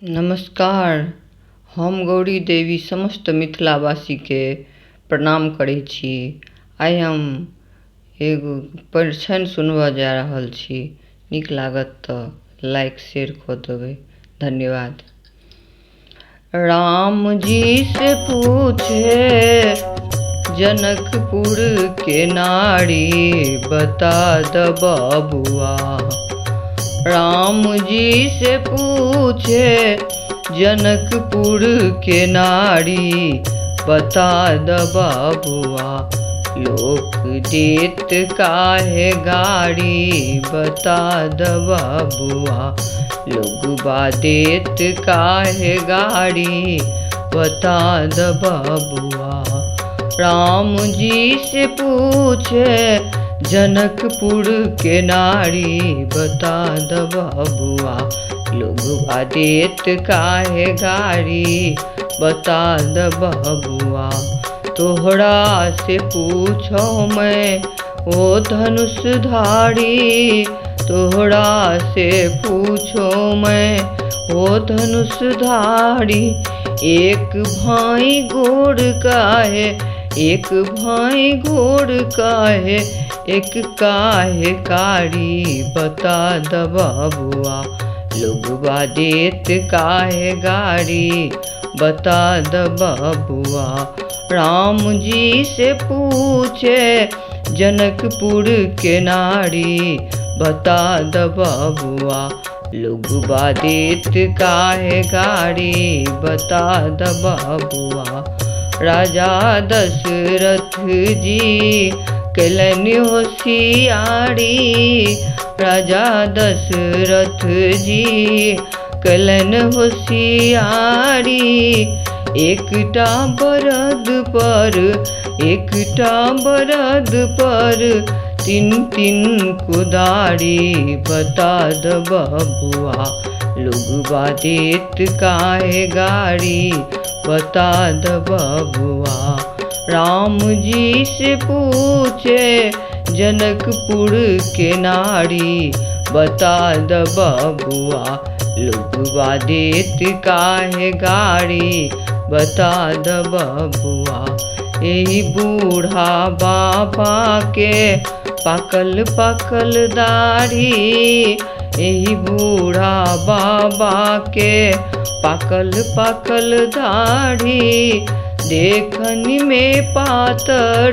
नमस्कार। हम गौरी देवी समस्त मिथिलावासी के प्रणाम करै छी। आइ हम एगो परिछन सुनबऽ जा रहल छी। नीक लागत तऽ लाइक शेयर कऽ देबै। धन्यवाद। राम जी से पूछे जनकपुर के नारी, बता द बबुआ। राम जी से पूछे जनकपुर के नारी, बता द बबुआ। लोक देत काहे गाड़ी, बता द बबुआ। लोगबा देत काहे गाड़ी, बता द बबुआ। राम जी से पूछे जनकपुर के नारी, बता द बबुआ। लोगबा देत काहे गाड़ी, बता द बबुआ। तोहरा से पूछो मैं ओ धनुषधारी, तोहरा से पूछो मैं ओ धनुषधारी। एक भाई गोर काहे, एक भाई गोर काहे, एक काहे कारी, बता द बबुआ। लोगबा देत काहे गाड़ी, बता द बबुआ। राम जी से पूछे जनकपुर के नारी, बता द बबुआ। लोगबा देत काहे गाड़ी, बता द बबुआ। राजा दशरथ जी कैलन होशियारी, राजा दशरथ जी कैलन होशियारी। एकटा बरद पर, एकटा बरद पर तीन तीन कुदारी, बता द बबुआ। लोगबा देत काहे गाड़ी, बता द बबुआ। राम जी से पूछे जनकपुर के नारी, बता द बबुआ। लोगबा देत काहे गाड़ी, बता द बबुआ। एही बूढ़ा बाबा के पाकल पाकल दाढ़ी, एही बूढ़ा बाबा के पाकल पाकल दाढ़ी। देखन में पातर,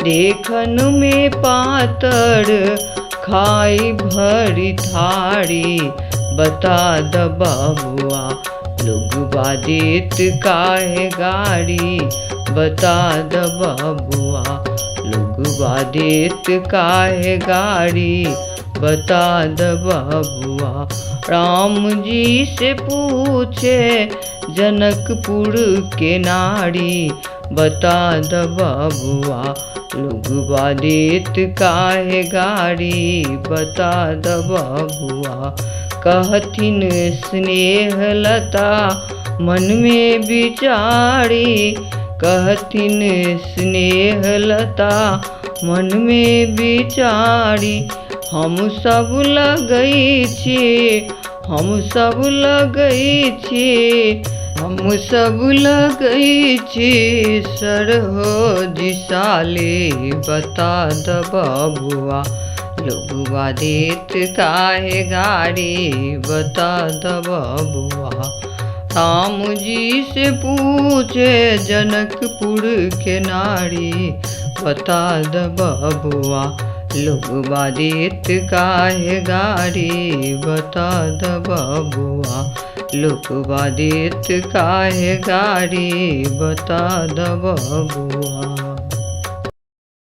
देखन में पातर, खाई भरी थारी, बता द बबुआ। लोगबा देत काहे गाड़ी, बता द बबुआ। लोगबा देत काहे गाड़ी, बता द बबुआ। राम जी से पूछे जनकपुर के नारी, बता द बबुआ। लोगबा देत काहे गाड़ी, बता द बबुआ। कहथिन स्नेहलता मन में विचारी, कहथिन स्नेहलता मन में विचारी। हम सब लगै छी, हम सब लगै छी, हम सब लगै छी सरहोजी साले, बता द बबुआ। लोगबा देत काहे गाड़ी, बता द बबुआ। राम जी से पूछे जनकपुर के नारी, बता द बबुआ। लोगबा देत काहे गाड़ी, बता द बबुआ। लोगबा देत काहे गाड़ी, बता द बबुआ।